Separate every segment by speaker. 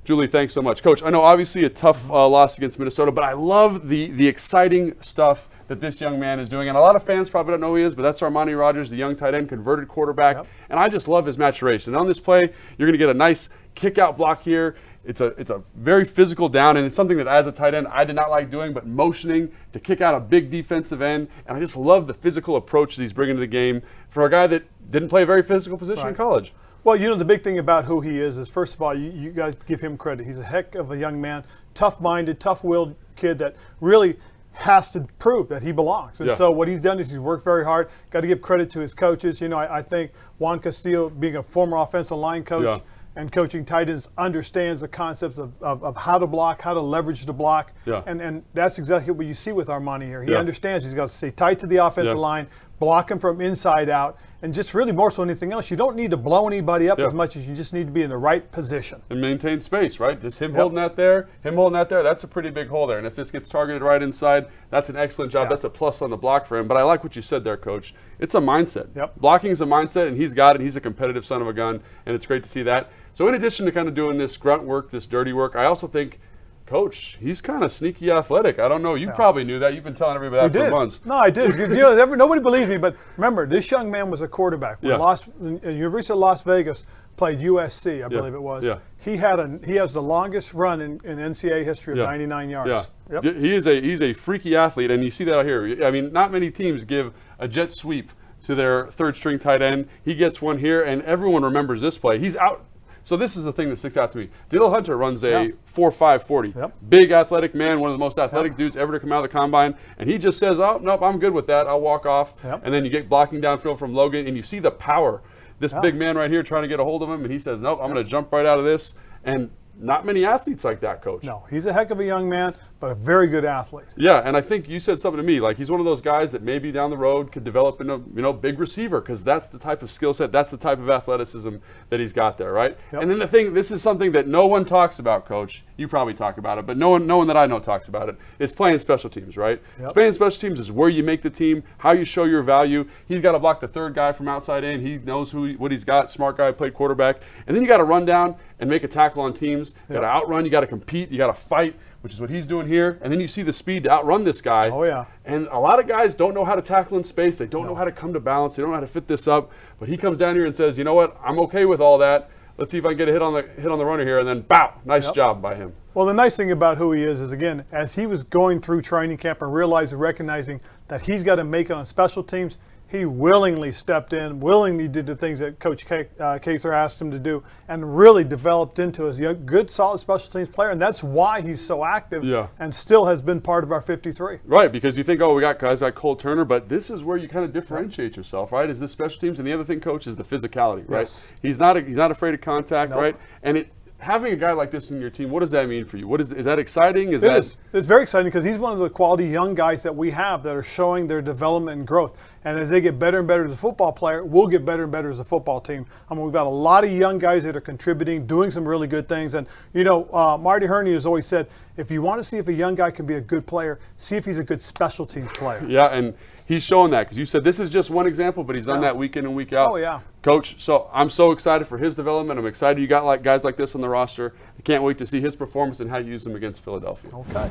Speaker 1: Julie, thanks so much. Coach, I know obviously a tough loss against Minnesota, but I love the exciting stuff that this young man is doing. And a lot of fans probably don't know who he is, but that's Armani Rogers, the young tight end, converted quarterback.
Speaker 2: Yep.
Speaker 1: And I just love his maturation. And on this play, you're going to get a nice kick-out block here. It's a very physical down, and it's something that as a tight end I did not like doing, but motioning to kick out a big defensive end. And I just love the physical approach that he's bringing to the game for a guy that didn't play a very physical position in college.
Speaker 2: Well, the big thing about who he is first of all, you got to give him credit. He's a heck of a young man, tough-minded, tough-willed kid that really has to prove that he belongs. And so what he's done is he's worked very hard. Got to give credit to his coaches. I think Juan Castillo, being a former offensive line coach and coaching tight ends, understands the concepts of how to block, how to leverage the block. And that's exactly what you see with Armani here. He understands he's got to stay tight to the offensive line, block him from inside out, and just really more so than anything else, you don't need to blow anybody up as much as you just need to be in the right position.
Speaker 1: And maintain space, right? Just him holding that there, that's a pretty big hole there. And if this gets targeted right inside, that's an excellent job. That's a plus on the block for him. But I like what you said there, Coach. It's a mindset. Blocking is a mindset, and he's got it. He's a competitive son of a gun, and it's great to see that. So in addition to kind of doing this grunt work, this dirty work, I also think, Coach, he's kind of sneaky athletic. I don't know. You probably knew that. You've been telling everybody that for months.
Speaker 2: No, I did. Nobody believes me, but remember, this young man was a quarterback. When University of Las Vegas played USC, I believe it was. He has the longest run in NCAA history of 99 yards.
Speaker 1: He's a freaky athlete, and you see that out here. I mean, not many teams give a jet sweep to their third-string tight end. He gets one here, and everyone remembers this play. He's out. So this is the thing that sticks out to me. Diddle Hunter runs a 4.5 40. Big athletic man, one of the most athletic dudes ever to come out of the combine. And he just says, oh, nope, I'm good with that. I'll walk off. And then you get blocking downfield from Logan, and you see the power. This big man right here trying to get a hold of him, and he says, nope, I'm going to jump right out of this. And not many athletes like that, Coach.
Speaker 2: No, he's a heck of a young man, but a very good athlete.
Speaker 1: Yeah, and I think you said something to me, like he's one of those guys that maybe down the road could develop into big receiver, because that's the type of skill set, that's the type of athleticism that he's got there, right? And then this is something that no one talks about, Coach. You probably talk about it, but no one that I know talks about it. It's playing special teams, right? Playing special teams is where you make the team, how you show your value. He's got to block the third guy from outside in. He knows what he's got. Smart guy, played quarterback. And then you got to run down and make a tackle on teams. You got to outrun. You got to compete. You got to fight, which is what he's doing here. And then you see the speed to outrun this guy.
Speaker 2: Oh, yeah.
Speaker 1: And a lot of guys don't know how to tackle in space. They don't know how to come to balance. They don't know how to fit this up. But he comes down here and says, you know what? I'm okay with all that. Let's see if I can get a hit on the runner here, and then bow. Nice job by him.
Speaker 2: Well, the nice thing about who he is again, as he was going through training camp and recognizing that he's got to make it on special teams, he willingly stepped in, willingly did the things that Coach Kaser asked him to do, and really developed into a good, solid special teams player. And that's why he's so active and still has been part of our 53.
Speaker 1: Right, because you think, oh, we got guys like Cole Turner, but this is where you kind of differentiate yourself, right? Is this special teams? And the other thing, Coach, is the physicality, right? He's not afraid of contact, right? And having a guy like this in your team, what does that mean for you? Is that exciting?
Speaker 2: It is. It's very exciting because he's one of the quality young guys that we have that are showing their development and growth. And as they get better and better as a football player, we'll get better and better as a football team. I mean, we've got a lot of young guys that are contributing, doing some really good things. And, Marty Herney has always said, if you want to see if a young guy can be a good player, see if he's a good special teams player.
Speaker 1: Yeah, and he's showing that, because you said this is just one example, but he's done that week in and week out.
Speaker 2: Oh, yeah.
Speaker 1: Coach, so I'm so excited for his development. I'm excited you got guys like this on the roster. I can't wait to see his performance and how you use them against Philadelphia.
Speaker 2: Okay.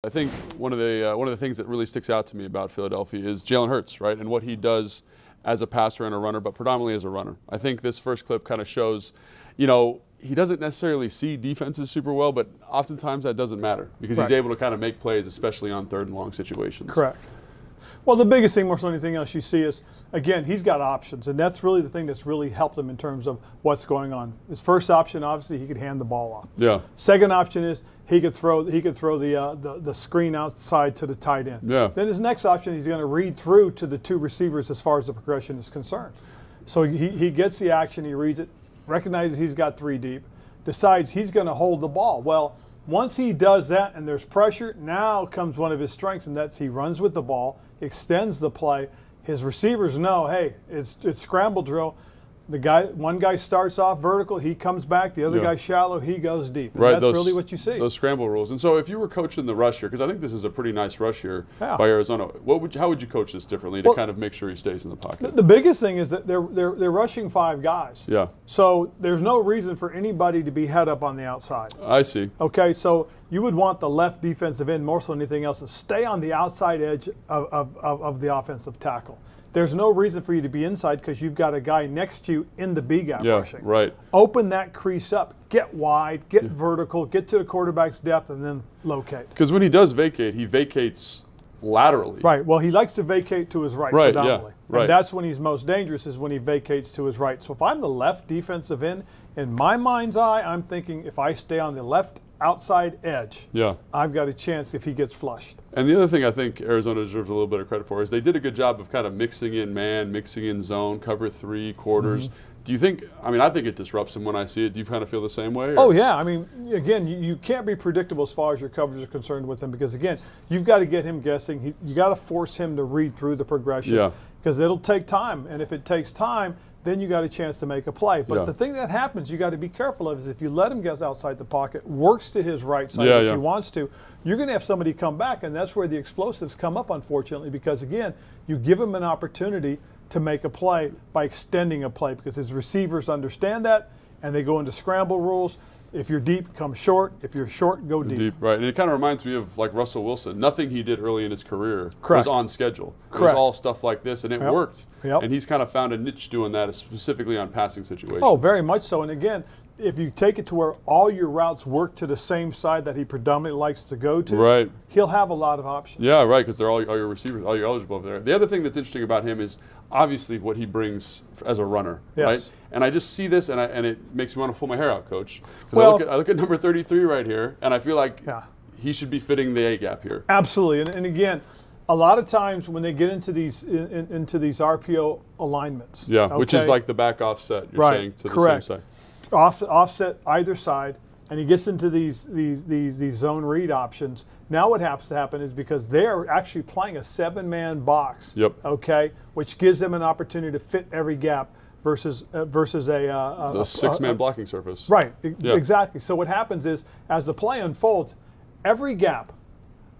Speaker 1: I think one of the things that really sticks out to me about Philadelphia is Jalen Hurts, right, and what he does as a passer and a runner, but predominantly as a runner. I think this first clip kind of shows, he doesn't necessarily see defenses super well, but oftentimes that doesn't matter because he's able to kind of make plays, especially on third and long situations.
Speaker 2: Correct. Well, the biggest thing more than anything else you see is, again, he's got options, and that's really the thing that's really helped him in terms of what's going on. His first option, obviously, he could hand the ball off.
Speaker 1: Yeah.
Speaker 2: Second option is he could throw the screen outside to the tight end.
Speaker 1: Yeah.
Speaker 2: Then his next option, he's going to read through to the two receivers as far as the progression is concerned. So he gets the action, he reads it, recognizes he's got three deep, decides he's going to hold the ball. Well, once he does that and there's pressure, now comes one of his strengths, and that's he runs with the ball, extends the play. His receivers know, hey, it's scramble drill. One guy starts off vertical, he comes back. The other guy shallow, he goes deep. And that's really what you see.
Speaker 1: Those scramble rules. And so, if you were coaching the rush here, because I think this is a pretty nice rush here by Arizona, how would you coach this differently to kind of make sure he stays in the pocket?
Speaker 2: The biggest thing is that they're rushing 5 guys.
Speaker 1: Yeah.
Speaker 2: So there's no reason for anybody to be head up on the outside.
Speaker 1: I see.
Speaker 2: Okay, so you would want the left defensive end more so than anything else to stay on the outside edge of the offensive tackle. There's no reason for you to be inside because you've got a guy next to you in the B gap rushing.
Speaker 1: Right.
Speaker 2: Open that crease up, get wide, get vertical, get to the quarterback's depth, and then locate.
Speaker 1: Because when he does vacate, he vacates laterally.
Speaker 2: Right. Well, he likes to vacate to his right predominantly.
Speaker 1: Yeah. Right.
Speaker 2: And that's when he's most dangerous, is when he vacates to his right. So if I'm the left defensive end, in my mind's eye, I'm thinking if I stay on the left outside edge, I've got a chance if he gets flushed.
Speaker 1: And the other thing I think Arizona deserves a little bit of credit for is they did a good job of kind of mixing in man, mixing in zone, cover 3 quarters. Do you think, I think it disrupts him when I see it. Do you kind of feel the same way? Or?
Speaker 2: Oh, yeah. I mean, again, you can't be predictable as far as your coverage are concerned with him because, again, you've got to get him guessing. You got to force him to read through the progression because it'll take time. And if it takes time, then you got a chance to make a play. But the thing that happens you got to be careful of is if you let him get outside the pocket, works to his right side, which he wants to, you're going to have somebody come back, and that's where the explosives come up, unfortunately, because, again, you give him an opportunity to make a play by extending a play because his receivers understand that, and they go into scramble rules. If you're deep, come short. If you're short, go deep.
Speaker 1: Right. And it kind of reminds me of like Russell Wilson. Nothing he did early in his career was on schedule. It was all stuff like this, and it worked. And he's kind of found a niche doing that, specifically on passing situations.
Speaker 2: Oh, very much so. And again, if you take it to where all your routes work to the same side that he predominantly likes to go to, he'll have a lot of options.
Speaker 1: Yeah, right, because they're all your receivers, all your eligible over there. The other thing that's interesting about him is obviously what he brings as a runner, right? And I just see this, and it makes me want to pull my hair out, Coach. Because I look at number 33 right here, and I feel like he should be fitting the A gap here.
Speaker 2: Absolutely, and again, a lot of times when they get into these into these RPO alignments,
Speaker 1: which is like the back offset. You're saying to the same side.
Speaker 2: Offset either side, and he gets into these zone read options. Now what has to happen is because they're actually playing a 7-man box, okay, which gives them an opportunity to fit every gap versus a
Speaker 1: 6-man blocking surface.
Speaker 2: Right, exactly. So what happens is as the play unfolds, every gap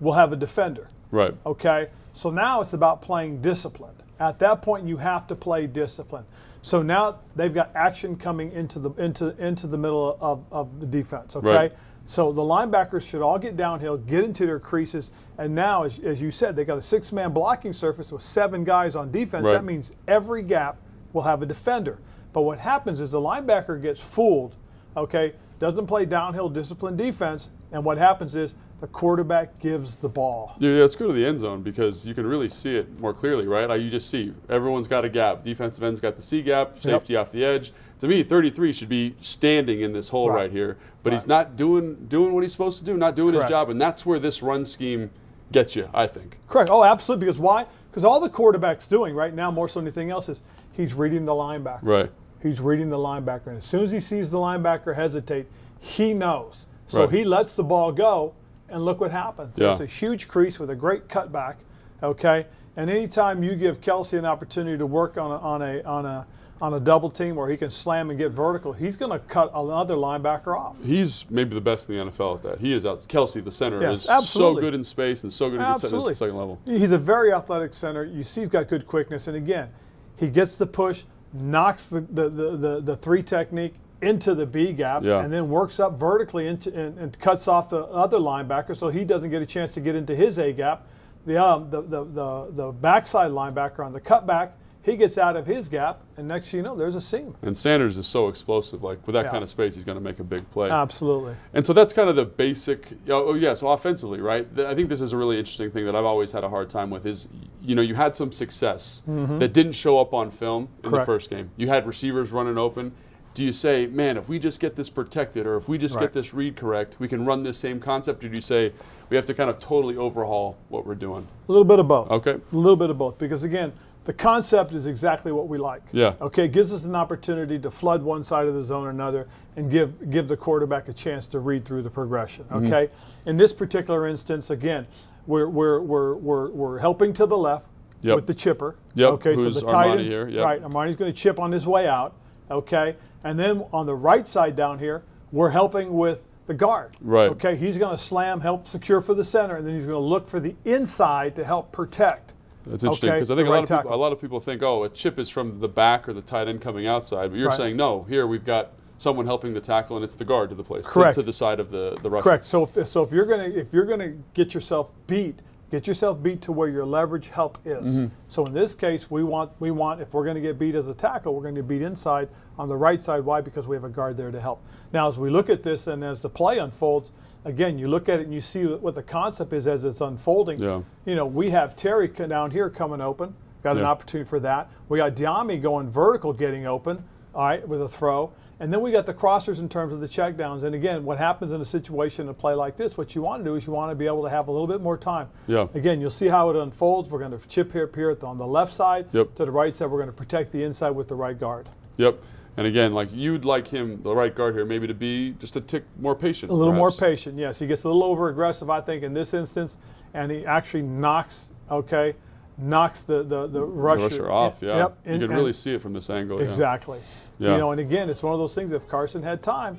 Speaker 2: will have a defender.
Speaker 1: Right.
Speaker 2: Okay, so now it's about playing disciplined. At that point, you have to play disciplined. So now they've got action coming into the middle of the defense. Okay,
Speaker 1: right.
Speaker 2: So the linebackers should all get downhill, get into their creases, and now, as you said, they got a 6-man blocking surface with 7 guys on defense.
Speaker 1: Right.
Speaker 2: That means every gap will have a defender. But what happens is the linebacker gets fooled. Okay, doesn't play downhill disciplined defense, and what happens is the quarterback gives the ball.
Speaker 1: Yeah, let's go to the end zone because you can really see it more clearly, right? You just see everyone's got a gap. Defensive end's got the C gap, safety off the edge. To me, 33 should be standing in this hole right here, but he's not doing what he's supposed to do, not doing his job, and that's where this run scheme gets you, I think.
Speaker 2: Correct. Oh, absolutely. Because why? Because all the quarterback's doing right now, more so than anything else, is he's reading the linebacker.
Speaker 1: Right.
Speaker 2: He's reading the linebacker, and as soon as he sees the linebacker hesitate, he knows. So he lets the ball go. And look what happened. It's a huge crease with a great cutback, okay? And anytime you give Kelsey an opportunity to work on a double team where he can slam and get vertical, he's going to cut another linebacker off.
Speaker 1: He's maybe the best in the NFL at that. He is out. Kelsey, the center, is so good in space and so good at the second level.
Speaker 2: He's a very athletic center. You see he's got good quickness. And again, he gets the push, knocks the 3 technique into the B gap, and then works up vertically and cuts off the other linebacker, so he doesn't get a chance to get into his A gap. The backside linebacker on the cutback, he gets out of his gap, and next thing you know, there's a seam.
Speaker 1: And Sanders is so explosive. Like with that kind of space, he's going to make a big play.
Speaker 2: Absolutely.
Speaker 1: And so that's kind of the basic. So offensively, right? I think this is a really interesting thing that I've always had a hard time with. Is you had some success that didn't show up on film in the first game. You had receivers running open. Do you say, man, if we just get this protected or if we just get this read correct, we can run this same concept? Or do you say we have to kind of totally overhaul what we're doing?
Speaker 2: A little bit of both.
Speaker 1: Okay.
Speaker 2: A little bit of both. Because, again, the concept is exactly what we like.
Speaker 1: Yeah.
Speaker 2: Okay, it gives us an opportunity to flood one side of the zone or another and give the quarterback a chance to read through the progression. Okay. In this particular instance, again, we're helping to the left with the chipper.
Speaker 1: Yep.
Speaker 2: Okay,
Speaker 1: Who's
Speaker 2: so the tight
Speaker 1: Armani
Speaker 2: end
Speaker 1: here? Yep.
Speaker 2: Right, Armani's going to chip on his way out. okay? And then on the right side down here, we're helping with the guard.
Speaker 1: Right.
Speaker 2: Okay, he's going to slam, help secure for the center, and then he's going to look for the inside to help protect.
Speaker 1: That's interesting because I think a lot of people think, oh, a chip is from the back or the tight end coming outside, but you're saying no. Here we've got someone helping the tackle, and it's the guard to the place, to the side of the rusher.
Speaker 2: Correct. So if you're gonna get yourself beat to where your leverage help is. So in this case, we want if we're going to get beat as a tackle, we're going to beat inside on the right side. Why? Because we have a guard there to help. Now, as we look at this and as the play unfolds, again, you look at it and you see what the concept is as it's unfolding.
Speaker 1: Yeah.
Speaker 2: You know, we have Terry down here coming open. Got an opportunity for that. We got Diami going vertical, getting open. All right, with a throw. And then we got the crossers in terms of the checkdowns. And again, what happens in a situation, a play like this, what you want to do is you want to be able to have a little bit more time.
Speaker 1: Yeah.
Speaker 2: Again, you'll see how it unfolds. We're going to chip here on the left side.
Speaker 1: Yep.
Speaker 2: To the right side, we're going to protect the inside with the right guard.
Speaker 1: Yep. And again, like you'd like him, the right guard here, maybe to be just a tick more patient.
Speaker 2: A little more patient, yes. He gets a little over aggressive, I think, in this instance, and he actually knocks the rusher
Speaker 1: off. Yeah.
Speaker 2: Yep.
Speaker 1: You can really see it from this angle.
Speaker 2: Exactly.
Speaker 1: Yeah.
Speaker 2: You know, and again, it's one of those things. If Carson had time,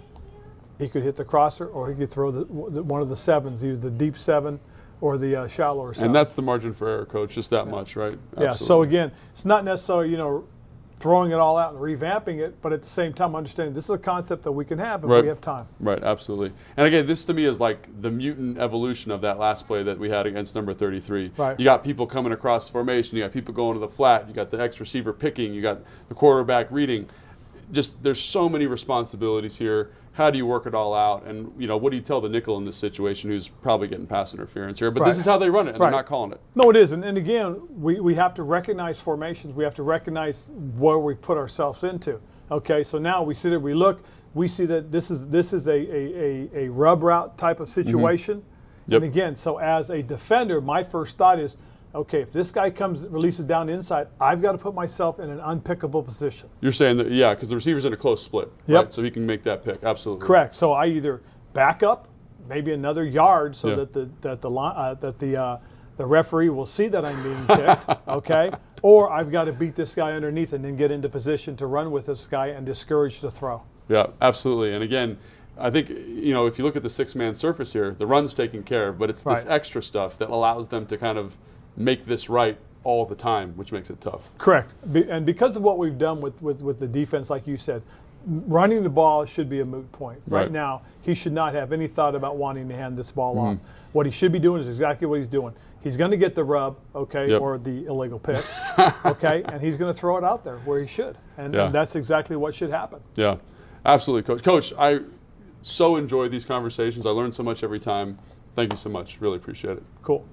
Speaker 2: he could hit the crosser, or he could throw one of the sevens, either the deep seven or the shallower seven.
Speaker 1: And that's the margin for error, Coach. Just that much, right? Absolutely.
Speaker 2: Yeah. So again, it's not necessarily throwing it all out and revamping it, but at the same time understanding this is a concept that we can have if we have time.
Speaker 1: Right, absolutely. And again, this to me is like the mutant evolution of that last play that we had against number 33.
Speaker 2: Right.
Speaker 1: You got people coming across formation, you got people going to the flat, you got the X receiver picking, you got the quarterback reading. Just there's so many responsibilities here. How do you work it all out? And what do you tell the nickel in this situation who's probably getting pass interference here? But this is how they run it, and they're not calling it.
Speaker 2: No, it isn't. And again, we have to recognize formations. We have to recognize where we put ourselves into. Okay, so now we sit there, we look, we see that this is a rub route type of situation.
Speaker 1: Yep.
Speaker 2: And again, so as a defender, my first thought is, okay, if this guy releases down inside, I've got to put myself in an unpickable position.
Speaker 1: You're saying that, yeah, because the receiver's in a close split, right? So he can make that pick, absolutely.
Speaker 2: Correct. So I either back up, maybe another yard, so that the referee will see that I'm being picked, okay? Or I've got to beat this guy underneath and then get into position to run with this guy and discourage the throw.
Speaker 1: Yeah, absolutely. And again, I think, if you look at the six-man surface here, the run's taken care of, but it's this extra stuff that allows them to kind of make this right all the time, which makes it tough.
Speaker 2: Correct. And because of what we've done with the defense, like you said, running the ball should be a moot point. Right now, he should not have any thought about wanting to hand this ball off. What he should be doing is exactly what he's doing. He's going to get the rub, okay, or the illegal pick, okay, and he's going to throw it out there where he should. And that's exactly what should happen.
Speaker 1: Yeah, absolutely, Coach. Coach, I so enjoy these conversations. I learn so much every time. Thank you so much. Really appreciate it.
Speaker 2: Cool.